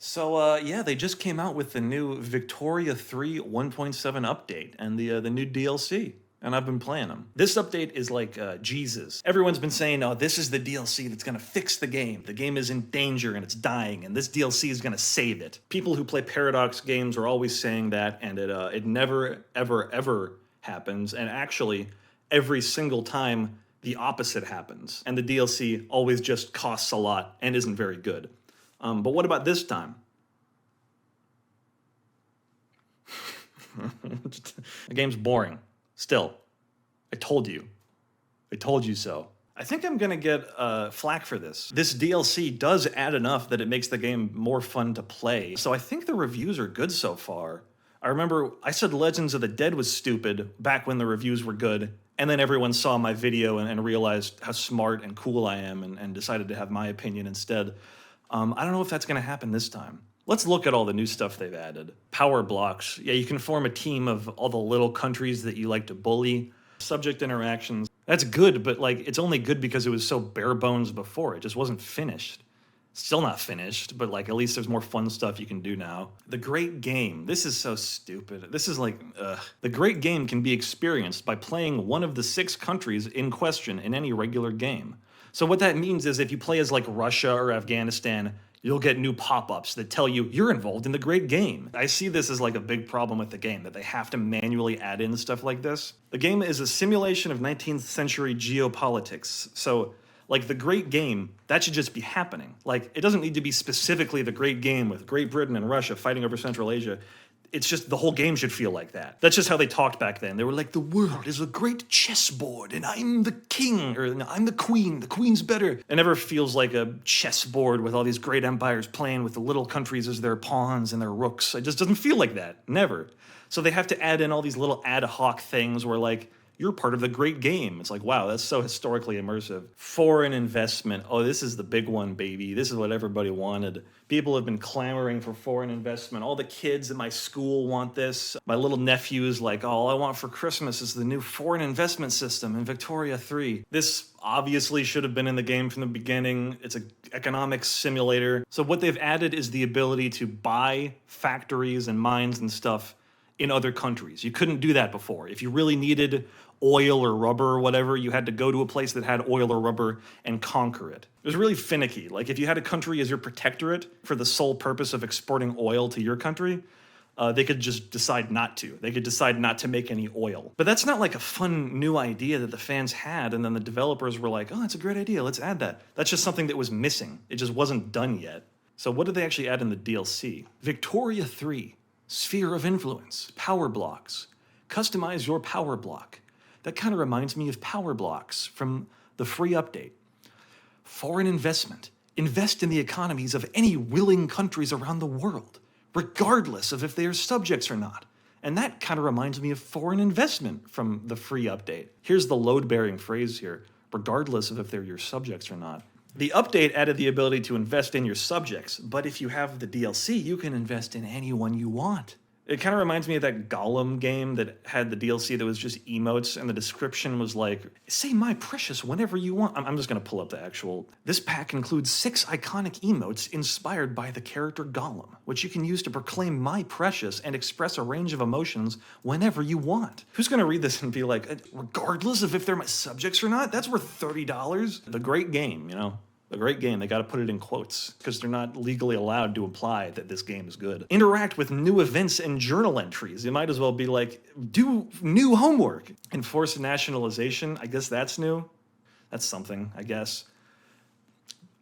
So yeah, they just came out with the new Victoria 3 1.7 update and the new DLC, and I've been playing them. This update is like Jesus. Everyone's been saying, "Oh, this is the DLC that's gonna fix the game. The game is in danger and it's dying, and this DLC is gonna save it." People who play Paradox games are always saying that, and it never ever happens. And actually, every single time the opposite happens, and the DLC always just costs a lot and isn't very good. But what about this time? The game's boring. Still, I told you. I told you so. I think I'm gonna get flack for this. This DLC does add enough that it makes the game more fun to play. So I think the reviews are good so far. I remember I said Legends of the Dead was stupid back when the reviews were good, and then everyone saw my video and realized how smart and cool I am and decided to have my opinion instead. I don't know if that's gonna happen this time. Let's look at all the new stuff they've added. Power blocks. Yeah, you can form a team of all the little countries that you like to bully. Subject interactions. That's good, but like it's only good because it was so bare bones before. It just wasn't finished. Still not finished, but like at least there's more fun stuff you can do now. The great game. This is so stupid. This is like, ugh. The great game can be experienced by playing one of the 6 countries in question in any regular game. So what that means is if you play as like Russia or Afghanistan, you'll get new pop-ups that tell you you're involved in the great game. I see this as like a big problem with the game, that they have to manually add in stuff like this. The game is a simulation of 19th century geopolitics. So like the great game, that should just be happening. Like it doesn't need to be specifically the great game with Great Britain and Russia fighting over Central Asia. It's just the whole game should feel like that. That's just how they talked back then. They were like, the world is a great chessboard and I'm the king, or no, I'm the queen's better. It never feels like a chessboard with all these great empires playing with the little countries as their pawns and their rooks. It just doesn't feel like that, never. So they have to add in all these little ad hoc things where like, you're part of the great game. It's like, wow, that's so historically immersive. Foreign investment. Oh, this is the big one, baby. This is what everybody wanted. People have been clamoring for foreign investment. All the kids at my school want this. My little nephew's like, oh, all I want for Christmas is the new foreign investment system in Victoria 3. This obviously should have been in the game from the beginning. It's an economics simulator. So what they've added is the ability to buy factories and mines and stuff in other countries. You couldn't do that before. If you really needed oil or rubber or whatever, you had to go to a place that had oil or rubber and conquer it. It was really finicky. Like if you had a country as your protectorate for the sole purpose of exporting oil to your country, they could just decide not to. They could decide not to make any oil. But that's not like a fun new idea that the fans had and then the developers were like, oh, that's a great idea, let's add that. That's just something that was missing. It just wasn't done yet. So what did they actually add in the DLC? Victoria 3. Sphere of influence, power blocks. Customize your power block. That kind of reminds me of power blocks from the free update. Foreign investment. Invest in the economies of any willing countries around the world, regardless of if they are subjects or not. And that kind of reminds me of foreign investment from the free update. Here's the load-bearing phrase here, regardless of if they're your subjects or not. The update added the ability to invest in your subjects, but if you have the DLC, you can invest in anyone you want. It kind of reminds me of that Gollum game that had the DLC that was just emotes, and the description was like, say my precious whenever you want. I'm just gonna pull up the actual. This pack includes 6 iconic emotes inspired by the character Gollum, which you can use to proclaim my precious and express a range of emotions whenever you want. Who's gonna read this and be like, regardless of if they're my subjects or not? That's worth $30. The great game, you know? A great game, they gotta put it in quotes, because they're not legally allowed to imply that this game is good. Interact with new events and journal entries. You might as well be like, do new homework. Enforce nationalization, I guess that's new. That's something, I guess.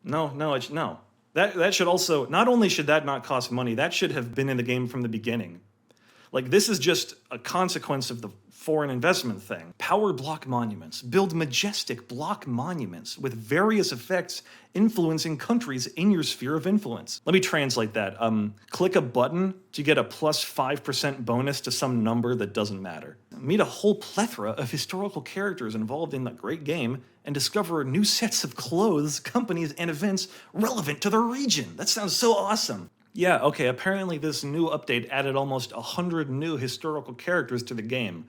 No. That should also, not only should that not cost money, that should have been in the game from the beginning. Like, this is just a consequence of the foreign investment thing. Power block monuments. Build majestic block monuments with various effects influencing countries in your sphere of influence. Let me translate that. Click a button to get a plus 5% bonus to some number that doesn't matter. Meet a whole plethora of historical characters involved in the great game and discover new sets of clothes, companies, and events relevant to the region. That sounds so awesome. Yeah, okay, apparently this new update added almost 100 new historical characters to the game.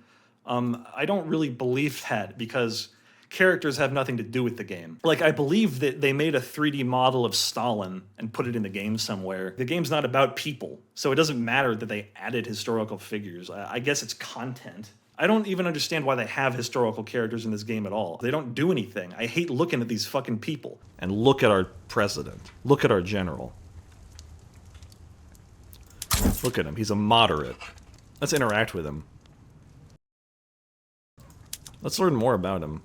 I don't really believe that because Characters have nothing to do with the game. Like, I believe that they made a 3D model of Stalin and put it in the game somewhere. The game's not about people, so it doesn't matter that they added historical figures. I guess it's content. I don't even understand why they have historical characters in this game at all. They don't do anything. I hate looking at these fucking people. And look at our president. Look at our general. Look at him. He's a moderate. Let's interact with him. Let's learn more about him.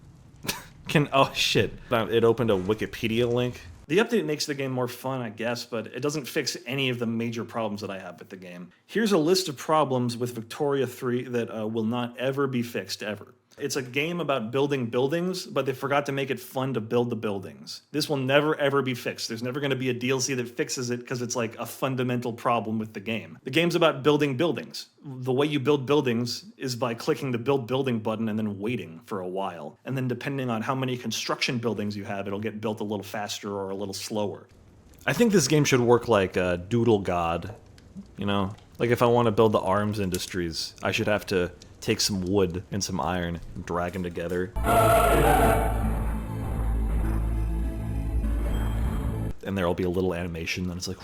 Oh shit. It opened a Wikipedia link. The update makes the game more fun, I guess, but it doesn't fix any of the major problems that I have with the game. Here's a list of problems with Victoria 3 that will not ever be fixed, ever. It's a game about building buildings, but they forgot to make it fun to build the buildings. This will never ever be fixed. There's never going to be a DLC that fixes it because it's like a fundamental problem with the game. The game's about building buildings. The way you build buildings is by clicking the build building button and then waiting for a while. And then depending on how many construction buildings you have, it'll get built a little faster or a little slower. I think this game should work like Doodle God, you know? Like if I want to build the arms industries, I should have to take some wood and some iron and drag them together. And there'll be a little animation, then it's like,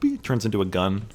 it turns into a gun.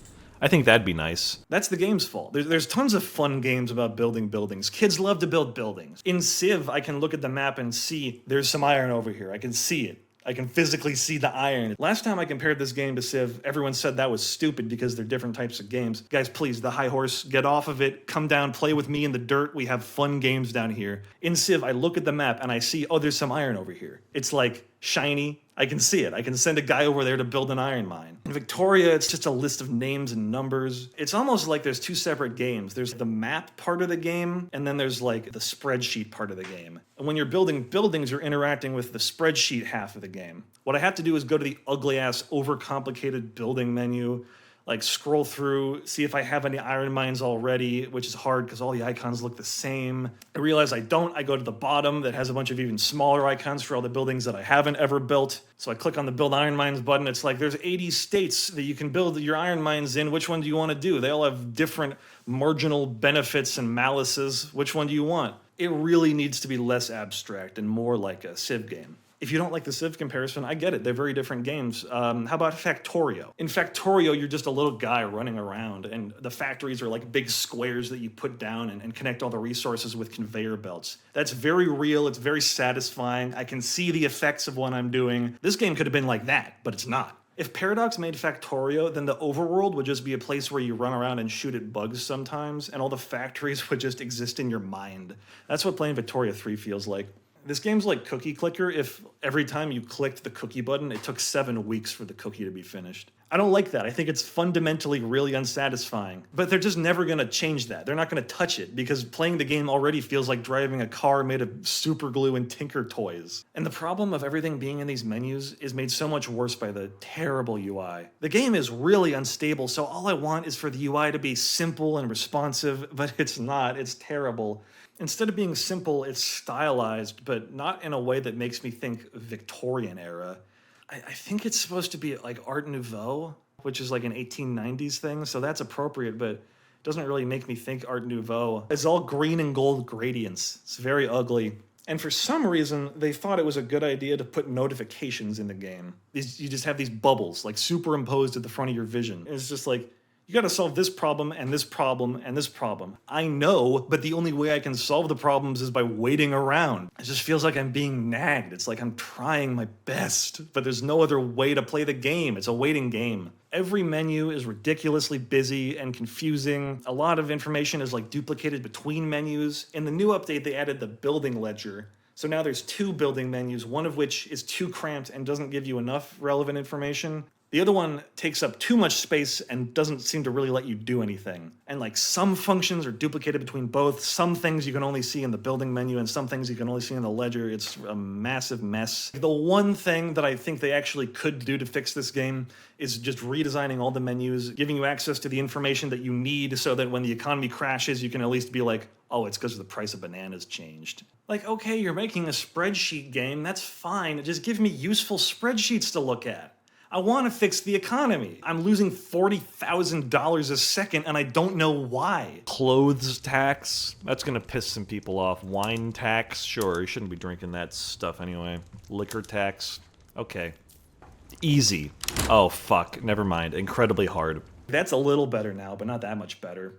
I think that'd be nice. That's the game's fault. There's tons of fun games about building buildings. Kids love to build buildings. In Civ, I can look at the map and see there's some iron over here. I can see it. I can physically see the iron. Last time I compared this game to Civ, everyone said that was stupid because they're different types of games. Guys, please, the high horse, get off of it. Come down, play with me in the dirt. We have fun games down here. In Civ, I look at the map and I see, oh, there's some iron over here. It's like shiny. I can see it. I can send a guy over there to build an iron mine. In Victoria, it's just a list of names and numbers. It's almost like there's two separate games. There's the map part of the game, and then there's like the spreadsheet part of the game. And when you're building buildings, you're interacting with the spreadsheet half of the game. What I have to do is go to the ugly-ass, overcomplicated building menu, like scroll through, see if I have any iron mines already, which is hard because all the icons look the same. I realize I don't. I go to the bottom that has a bunch of even smaller icons for all the buildings that I haven't ever built. So I click on the Build Iron Mines button. It's like there's 80 states that you can build your iron mines in. Which one do you want to do? They all have different marginal benefits and malices. Which one do you want? It really needs to be less abstract and more like a Civ game. If you don't like the Civ comparison, I get it. They're very different games. How about Factorio? In Factorio, you're just a little guy running around, and the factories are like big squares that you put down and connect all the resources with conveyor belts. That's very real. It's very satisfying. I can see the effects of what I'm doing. This game could have been like that, but it's not. If Paradox made Factorio, then the overworld would just be a place where you run around and shoot at bugs sometimes, and all the factories would just exist in your mind. That's what playing Victoria 3 feels like. This game's like Cookie Clicker if every time you clicked the cookie button, it took 7 weeks for the cookie to be finished. I don't like that. I think it's fundamentally really unsatisfying. But they're just never gonna change that. They're not gonna touch it because playing the game already feels like driving a car made of super glue and Tinker toys. And the problem of everything being in these menus is made so much worse by the terrible UI. The game is really unstable, so all I want is for the UI to be simple and responsive, but it's not. It's terrible. Instead of being simple, it's stylized, but not in a way that makes me think Victorian era. I think it's supposed to be like Art Nouveau, which is like an 1890s thing, so that's appropriate, but it doesn't really make me think Art Nouveau. It's all green and gold gradients. It's very ugly. And for some reason, they thought it was a good idea to put notifications in the game. You just have these bubbles, like superimposed at the front of your vision. It's just like, you gotta solve this problem and this problem and this problem. I know, but the only way I can solve the problems is by waiting around. It just feels like I'm being nagged. It's like I'm trying my best, but there's no other way to play the game. It's a waiting game. Every menu is ridiculously busy and confusing. A lot of information is like duplicated between menus. In the new update, they added the building ledger. So now there's 2 building menus, one of which is too cramped and doesn't give you enough relevant information. The other one takes up too much space and doesn't seem to really let you do anything. And like some functions are duplicated between both. Some things you can only see in the building menu and some things you can only see in the ledger. It's a massive mess. The one thing that I think they actually could do to fix this game is just redesigning all the menus, giving you access to the information that you need so that when the economy crashes, you can at least be like, oh, it's because the price of bananas changed. Like, okay, you're making a spreadsheet game. That's fine. Just give me useful spreadsheets to look at. I want to fix the economy. I'm losing $40,000 a second and I don't know why. Clothes tax? That's gonna piss some people off. Wine tax? Sure, you shouldn't be drinking that stuff anyway. Liquor tax? Okay. Easy. Oh, fuck. Never mind. Incredibly hard. That's a little better now, but not that much better.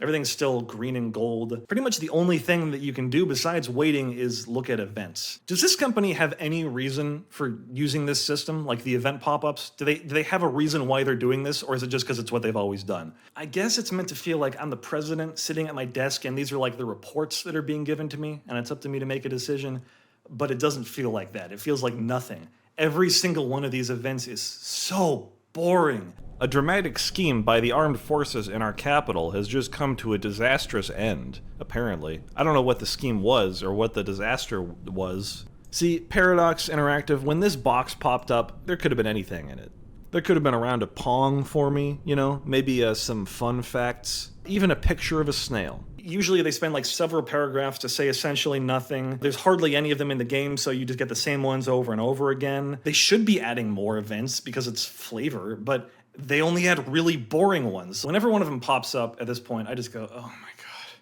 Everything's still green and gold. Pretty much the only thing that you can do besides waiting is look at events. Does this company have any reason for using this system, like the event pop-ups? Do they have a reason why they're doing this, or is it just because it's what they've always done? I guess it's meant to feel like I'm the president sitting at my desk and these are like the reports that are being given to me and it's up to me to make a decision, but it doesn't feel like that. It feels like nothing. Every single one of these events is so boring. A dramatic scheme by the armed forces in our capital has just come to a disastrous end, apparently. I don't know what the scheme was or what the disaster was. See, Paradox Interactive, when this box popped up, there could have been anything in it. There could have been a round of Pong for me, you know, maybe some fun facts, even a picture of a snail. Usually they spend like several paragraphs to say essentially nothing. There's hardly any of them in the game, so you just get the same ones over and over again. They should be adding more events because it's flavor, but they only had really boring ones. Whenever one of them pops up at this point, I just go, oh my god.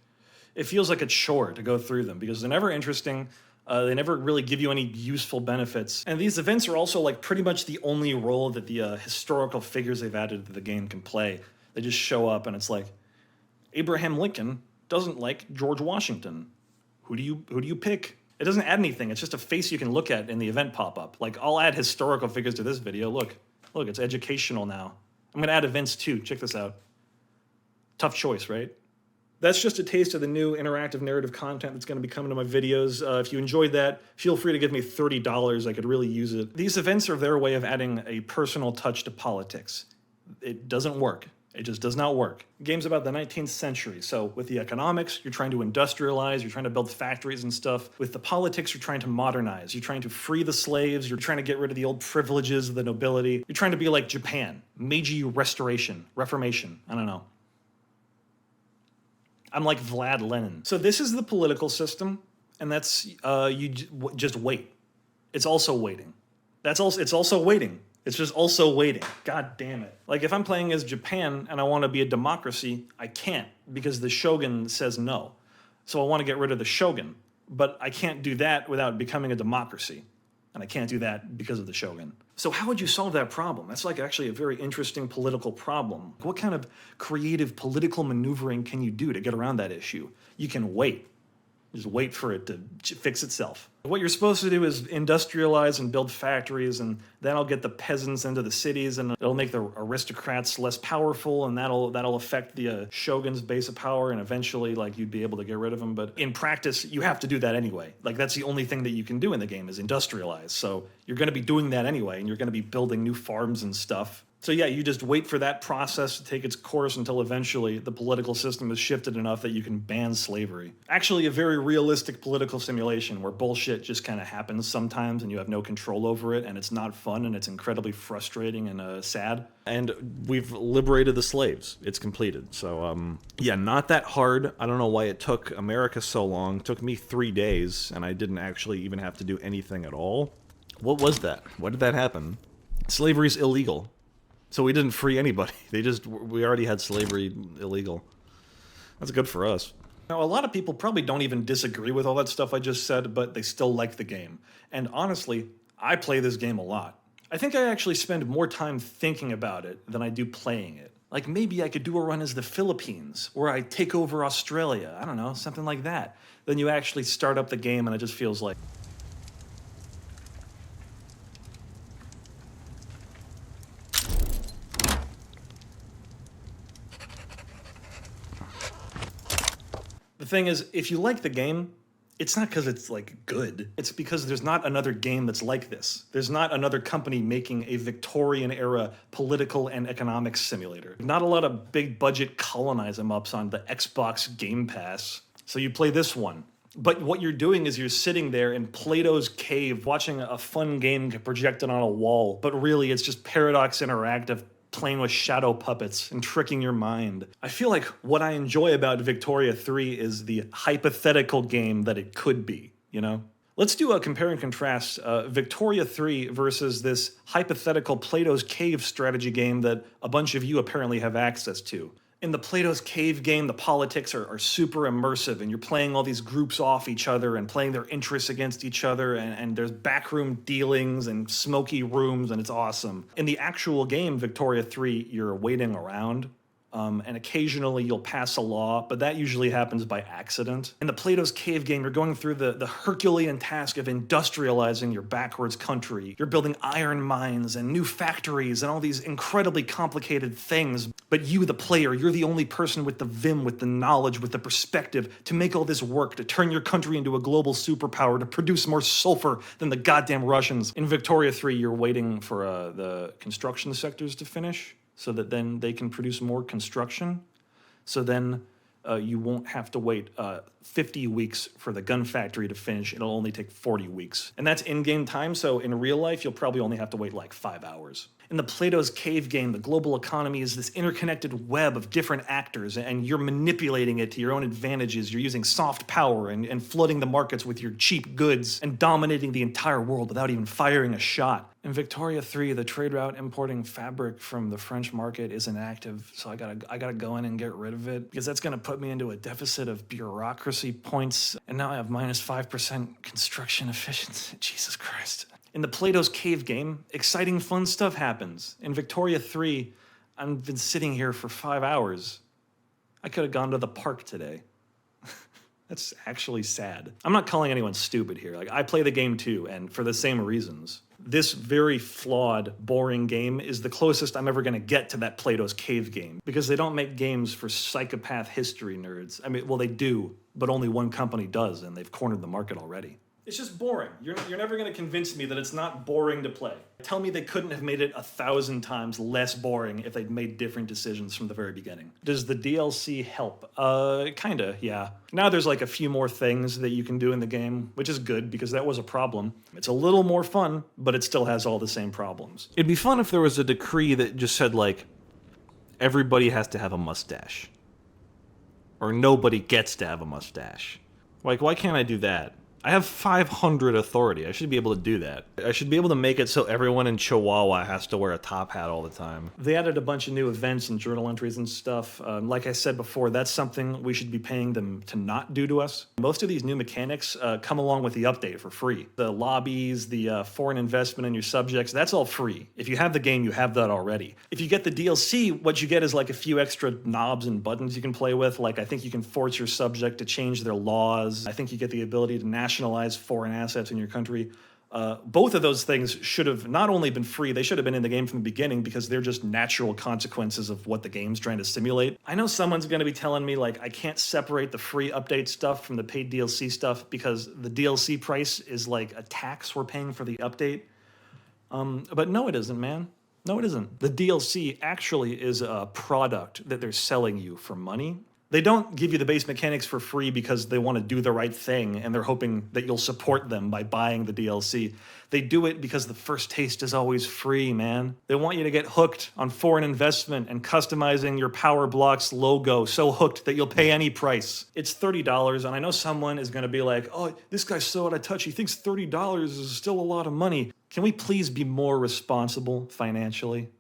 It feels like a chore to go through them because they're never interesting. They never really give you any useful benefits. And these events are also like pretty much the only role that the historical figures they've added to the game can play. They just show up and it's like, Abraham Lincoln doesn't like George Washington. Who do you pick? It doesn't add anything. It's just a face you can look at in the event pop-up. Like, I'll add historical figures to this video. Look, it's educational now. I'm gonna add events too. Check this out. Tough choice, right? That's just a taste of the new interactive narrative content that's gonna be coming to my videos. If you enjoyed that, feel free to give me $30. I could really use it. These events are their way of adding a personal touch to politics. It doesn't work. It just does not work. The game's about the 19th century, so with the economics, you're trying to industrialize, you're trying to build factories and stuff. With the politics, you're trying to modernize, you're trying to free the slaves, you're trying to get rid of the old privileges of the nobility. You're trying to be like Japan, Meiji Restoration, Reformation, I don't know. I'm like Vlad Lenin. So this is the political system, and that's, just wait. It's also waiting. It's also waiting. It's just also waiting. God damn it. Like, if I'm playing as Japan and I want to be a democracy, I can't because the shogun says no. So I want to get rid of the shogun, but I can't do that without becoming a democracy. And I can't do that because of the shogun. So how would you solve that problem? That's like actually a very interesting political problem. What kind of creative political maneuvering can you do to get around that issue? You can wait. Just wait for it to fix itself. What you're supposed to do is industrialize and build factories, and that'll get the peasants into the cities, and it'll make the aristocrats less powerful, and that'll affect the shogun's base of power, and eventually, like, you'd be able to get rid of them. But in practice, you have to do that anyway. Like, that's the only thing that you can do in the game is industrialize. So you're going to be doing that anyway, and you're going to be building new farms and stuff. So yeah, you just wait for that process to take its course until eventually the political system is shifted enough that you can ban slavery. Actually, a very realistic political simulation where bullshit just kind of happens sometimes and you have no control over it, and it's not fun and it's incredibly frustrating and sad. And we've liberated the slaves. It's completed. So yeah, not that hard. I don't know why it took America so long. It took me 3 days and I didn't actually even have to do anything at all. What was that? Why did that happen? Slavery's illegal. So we didn't free anybody. We already had slavery illegal. That's good for us. Now, a lot of people probably don't even disagree with all that stuff I just said, but they still like the game. And honestly, I play this game a lot. I think I actually spend more time thinking about it than I do playing it. Like, maybe I could do a run as the Philippines, where I take over Australia. I don't know, something like that. Then you actually start up the game and it just feels like... The thing is, if you like the game, it's not because it's, like, good. It's because there's not another game that's like this. There's not another company making a Victorian-era political and economic simulator. Not a lot of big-budget colonize em-ups on the Xbox Game Pass. So you play this one. But what you're doing is you're sitting there in Plato's cave watching a fun game get projected on a wall. But really, it's just Paradox Interactive playing with shadow puppets and tricking your mind. I feel like what I enjoy about Victoria 3 is the hypothetical game that it could be, you know? Let's do a compare and contrast Victoria 3 versus this hypothetical Plato's Cave strategy game that a bunch of you apparently have access to. In the Plato's Cave game, the politics are super immersive, and you're playing all these groups off each other and playing their interests against each other, and there's backroom dealings and smoky rooms, and it's awesome. In the actual game, Victoria 3, you're waiting around. And occasionally you'll pass a law, but that usually happens by accident. In the Plato's Cave game, you're going through the Herculean task of industrializing your backwards country. You're building iron mines and new factories and all these incredibly complicated things. But you, the player, you're the only person with the vim, with the knowledge, with the perspective to make all this work, to turn your country into a global superpower, to produce more sulfur than the goddamn Russians. In Victoria 3, you're waiting for the construction sectors to finish, so that then they can produce more construction. So then you won't have to wait 50 weeks for the gun factory to finish. It'll only take 40 weeks. And that's in-game time, so in real life, you'll probably only have to wait like 5 hours. In the Plato's Cave game, the global economy is this interconnected web of different actors, and you're manipulating it to your own advantages. You're using soft power and flooding the markets with your cheap goods and dominating the entire world without even firing a shot. In Victoria 3, the trade route importing fabric from the French market isn't active, so I gotta go in and get rid of it, because that's gonna put me into a deficit of bureaucracy points, and now I have minus 5% construction efficiency. Jesus Christ. In the Plato's Cave game, exciting fun stuff happens. In Victoria 3, I've been sitting here for 5 hours. I could have gone to the park today. That's actually sad. I'm not calling anyone stupid here. Like, I play the game too, and for the same reasons. This very flawed, boring game is the closest I'm ever gonna get to that Plato's Cave game, because they don't make games for psychopath history nerds. I mean, well, they do, but only one company does, and they've cornered the market already. It's just boring. You're never going to convince me that it's not boring to play. Tell me they couldn't have made it 1,000 times less boring if they'd made different decisions from the very beginning. Does the DLC help? Kinda, yeah. Now there's like a few more things that you can do in the game, which is good because that was a problem. It's a little more fun, but it still has all the same problems. It'd be fun if there was a decree that just said like, everybody has to have a mustache. Or nobody gets to have a mustache. Like, why can't I do that? I have 500 authority. I should be able to do that. I should be able to make it so everyone in Chihuahua has to wear a top hat all the time. They added a bunch of new events and journal entries and stuff. Like I said before, that's something we should be paying them to not do to us. Most of these new mechanics come along with the update for free. The lobbies, the foreign investment in your subjects, that's all free. If you have the game, you have that already. If you get the DLC, what you get is like a few extra knobs and buttons you can play with. Like, I think you can force your subject to change their laws. I think you get the ability to nationalize foreign assets in your country. Both of those things should have not only been free, they should have been in the game from the beginning, because they're just natural consequences of what the game's trying to simulate. I know someone's going to be telling me, like, I can't separate the free update stuff from the paid DLC stuff because the DLC price is like a tax we're paying for the update. But no, it isn't, man. No, it isn't. The DLC actually is a product that they're selling you for money. They don't give you the base mechanics for free because they want to do the right thing and they're hoping that you'll support them by buying the DLC. They do it because the first taste is always free, man. They want you to get hooked on foreign investment and customizing your Power Blocks logo, so hooked that you'll pay any price. It's $30, and I know someone is going to be like, oh, this guy's so out of touch, he thinks $30 is still a lot of money. Can we please be more responsible financially?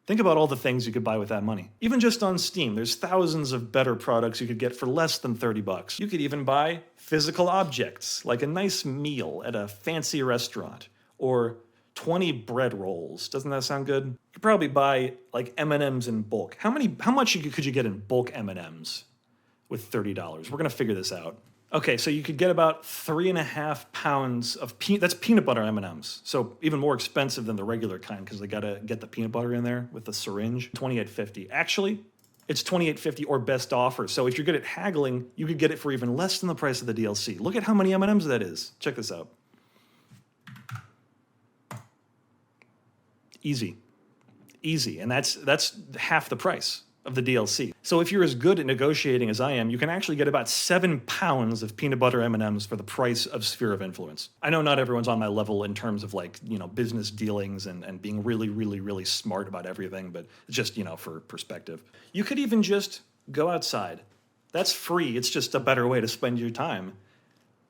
Think about all the things you could buy with that money. Even just on Steam, there's thousands of better products you could get for less than $30. You could even buy physical objects, like a nice meal at a fancy restaurant, or 20 bread rolls. Doesn't that sound good? You could probably buy like M&Ms in bulk. How much could you get in bulk M&Ms with $30? We're gonna figure this out. Okay, so you could get about 3.5 pounds of that's peanut butter M&Ms. So even more expensive than the regular kind because they gotta get the peanut butter in there with the syringe. $28.50. Actually, it's $28.50 or best offer. So if you're good at haggling, you could get it for even less than the price of the DLC. Look at how many M&Ms that is. Check this out. Easy, and that's half the price of the DLC. So if you're as good at negotiating as I am, you can actually get about 7 pounds of peanut butter M&Ms for the price of Sphere of Influence. I know not everyone's on my level in terms of like, business dealings and being really, really, really smart about everything, but it's just, for perspective. You could even just go outside. That's free. It's just a better way to spend your time.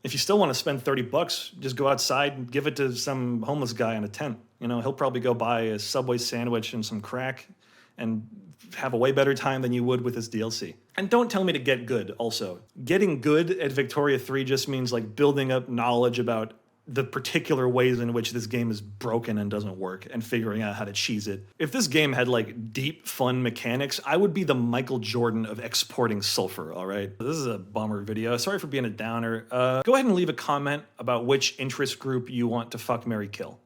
If you still want to spend 30 bucks, just go outside and give it to some homeless guy in a tent. You know, he'll probably go buy a Subway sandwich and some crack and have a way better time than you would with this DLC. And don't tell me to get good also. Getting good at Victoria 3 just means like building up knowledge about the particular ways in which this game is broken and doesn't work and figuring out how to cheese it. If this game had like deep, fun mechanics, I would be the Michael Jordan of exporting sulfur, all right? This is a bummer video. Sorry for being a downer. Go ahead and leave a comment about which interest group you want to fuck, marry, kill.